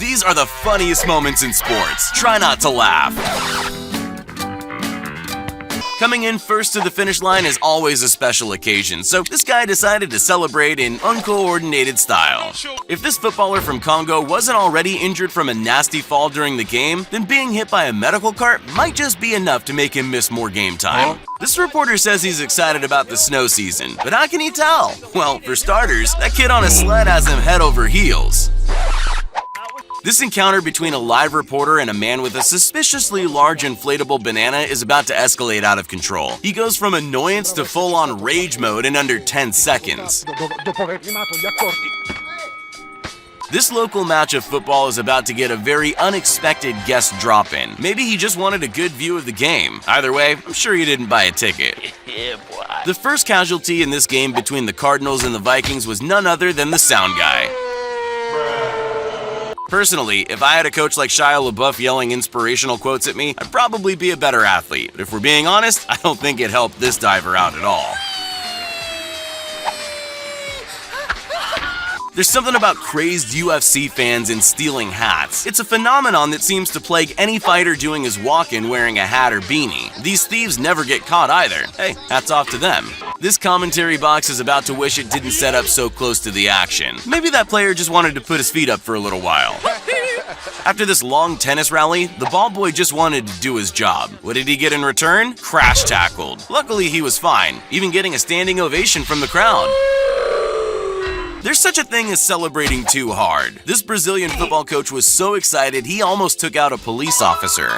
These are the funniest moments in sports. Try not to laugh. Coming in first to the finish line is always a special occasion, so this guy decided to celebrate in uncoordinated style. If this footballer from Congo wasn't already injured from a nasty fall during the game, then being hit by a medical cart might just be enough to make him miss more game time. This reporter says he's excited about the snow season, but how can he tell? Well, for starters, that kid on a sled has him head over heels. This encounter between a live reporter and a man with a suspiciously large inflatable banana is about to escalate out of control. He goes from annoyance to full-on rage mode in under 10 seconds. This local match of football is about to get a very unexpected guest drop-in. Maybe he just wanted a good view of the game. Either way, I'm sure he didn't buy a ticket. The first casualty in this game between the Cardinals and the Vikings was none other than the sound guy. Personally, if I had a coach like Shia LaBeouf yelling inspirational quotes at me, I'd probably be a better athlete. But if we're being honest, I don't think it helped this diver out at all. There's something about crazed UFC fans and stealing hats. It's a phenomenon that seems to plague any fighter doing his walk-in wearing a hat or beanie. These thieves never get caught either. Hey, hats off to them. This commentary box is about to wish it didn't set up so close to the action. Maybe that player just wanted to put his feet up for a little while. After this long tennis rally, the ball boy just wanted to do his job. What did he get in return? Crash tackled. Luckily, he was fine, even getting a standing ovation from the crowd. There's such a thing as celebrating too hard. This Brazilian football coach was so excited he almost took out a police officer.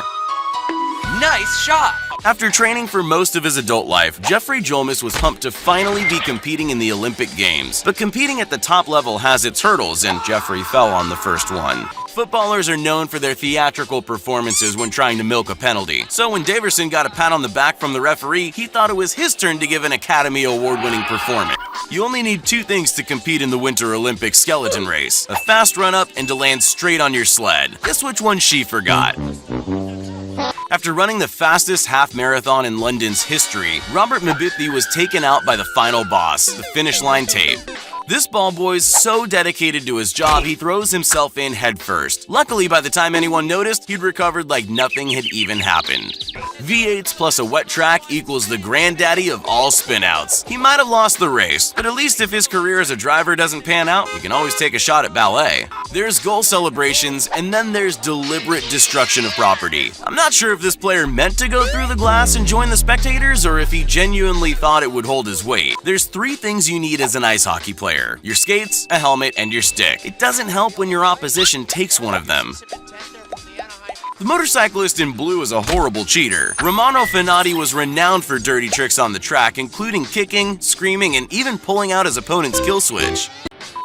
Nice shot! After training for most of his adult life, Jeffrey Jolmis was pumped to finally be competing in the Olympic Games. But competing at the top level has its hurdles, and Jeffrey fell on the first one. Footballers are known for their theatrical performances when trying to milk a penalty. So when Daverson got a pat on the back from the referee, he thought it was his turn to give an Academy Award-winning performance. You only need two things to compete in the Winter Olympic skeleton race: a fast run-up and to land straight on your sled. Guess which one she forgot? After running the fastest half marathon in London's history, Robert Mabithy was taken out by the final boss, the finish line tape. This ball boy's so dedicated to his job, he throws himself in headfirst. Luckily, by the time anyone noticed, he'd recovered like nothing had even happened. V8s plus a wet track equals the granddaddy of all spinouts. He might have lost the race, but at least if his career as a driver doesn't pan out, he can always take a shot at ballet. There's goal celebrations, and then there's deliberate destruction of property. I'm not sure if this player meant to go through the glass and join the spectators, or if he genuinely thought it would hold his weight. There's three things you need as an ice hockey player: your skates, a helmet, and your stick. It doesn't help when your opposition takes one of them. The motorcyclist in blue is a horrible cheater. Romano Fenati was renowned for dirty tricks on the track, including kicking, screaming, and even pulling out his opponent's kill switch.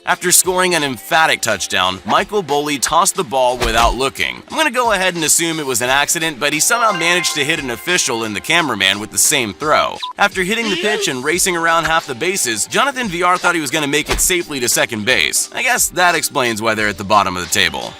After scoring an emphatic touchdown, Michael Boley tossed the ball without looking. I'm gonna go ahead and assume it was an accident, but he somehow managed to hit an official and the cameraman with the same throw. After hitting the pitch and racing around half the bases, Jonathan Villar thought he was gonna make it safely to second base. I guess that explains why they're at the bottom of the table.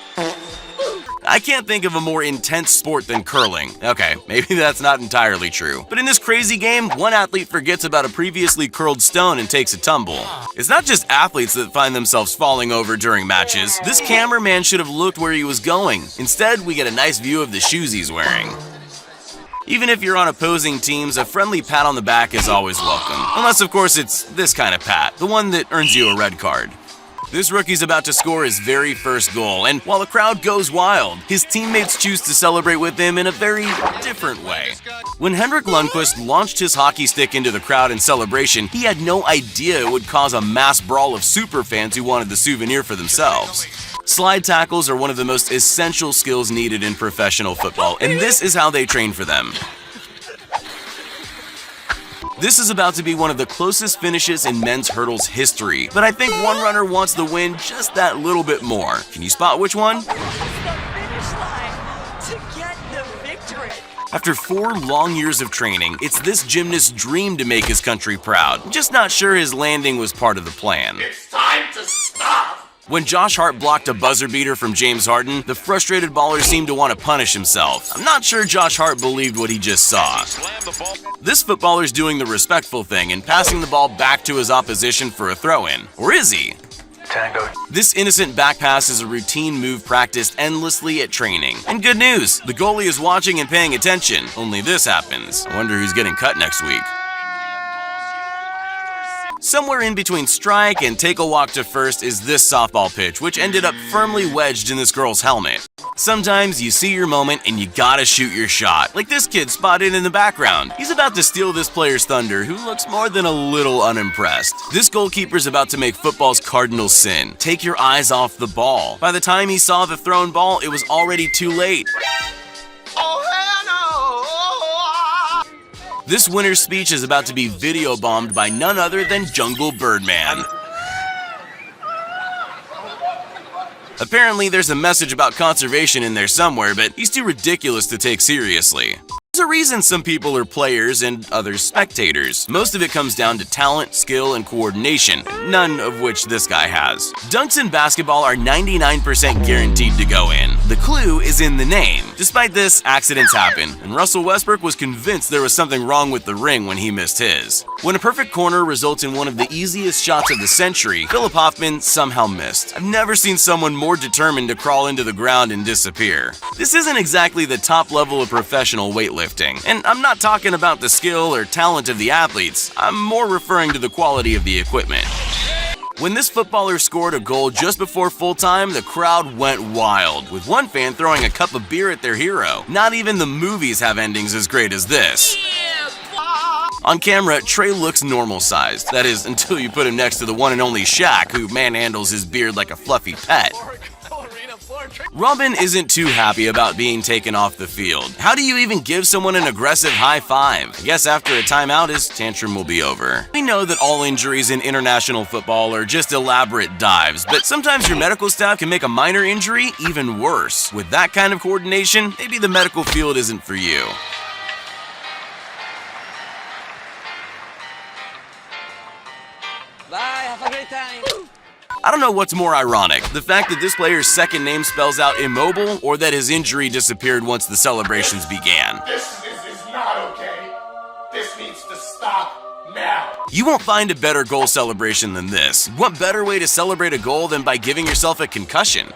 I can't think of a more intense sport than curling. Okay, maybe that's not entirely true. But in this crazy game, one athlete forgets about a previously curled stone and takes a tumble. It's not just athletes that find themselves falling over during matches. This cameraman should have looked where he was going. Instead, we get a nice view of the shoes he's wearing. Even if you're on opposing teams, a friendly pat on the back is always welcome. Unless, of course, it's this kind of pat, the one that earns you a red card. This rookie's about to score his very first goal, and while the crowd goes wild, his teammates choose to celebrate with him in a very different way. When Henrik Lundqvist launched his hockey stick into the crowd in celebration, he had no idea it would cause a mass brawl of superfans who wanted the souvenir for themselves. Slide tackles are one of the most essential skills needed in professional football, and this is how they train for them. This is about to be one of the closest finishes in men's hurdles history, but I think one runner wants the win just that little bit more. Can you spot which one? After 4 long years of training, it's this gymnast's dream to make his country proud. Just not sure his landing was part of the plan. It's time to stop! When Josh Hart blocked a buzzer beater from James Harden, the frustrated baller seemed to want to punish himself. I'm not sure Josh Hart believed what he just saw. This footballer's doing the respectful thing and passing the ball back to his opposition for a throw-in. Or is he? Tango. This innocent back pass is a routine move practiced endlessly at training. And good news, the goalie is watching and paying attention. Only this happens. I wonder who's getting cut next week. Somewhere in between strike and take a walk to first is this softball pitch, which ended up firmly wedged in this girl's helmet. Sometimes you see your moment and you gotta shoot your shot, like this kid spotted in the background. He's about to steal this player's thunder, who looks more than a little unimpressed. This goalkeeper's about to make football's cardinal sin: take your eyes off the ball. By the time he saw the thrown ball, it was already too late. This winner's speech is about to be video bombed by none other than Jungle Birdman. Apparently, there's a message about conservation in there somewhere, but he's too ridiculous to take seriously. There's a reason some people are players and others spectators. Most of it comes down to talent, skill, and coordination, none of which this guy has. Dunks in basketball are 99% guaranteed to go in. The clue is in the name. Despite this, accidents happen, and Russell Westbrook was convinced there was something wrong with the ring when he missed his. When a perfect corner results in one of the easiest shots of the century, Philip Hoffman somehow missed. I've never seen someone more determined to crawl into the ground and disappear. This isn't exactly the top level of professional weightlifting. And I'm not talking about the skill or talent of the athletes, I'm more referring to the quality of the equipment. When this footballer scored a goal just before full time, the crowd went wild, with one fan throwing a cup of beer at their hero. Not even the movies have endings as great as this. On camera, Trey looks normal-sized. That is, until you put him next to the one and only Shaq, who manhandles his beard like a fluffy pet. Robin isn't too happy about being taken off the field. How do you even give someone an aggressive high five? I guess after a timeout, his tantrum will be over. We know that all injuries in international football are just elaborate dives, but sometimes your medical staff can make a minor injury even worse. With that kind of coordination, maybe the medical field isn't for you. Bye, have a great time. I don't know what's more ironic, the fact that this player's second name spells out immobile, or that his injury disappeared once the celebrations began. This is not okay. This needs to stop now. You won't find a better goal celebration than this. What better way to celebrate a goal than by giving yourself a concussion?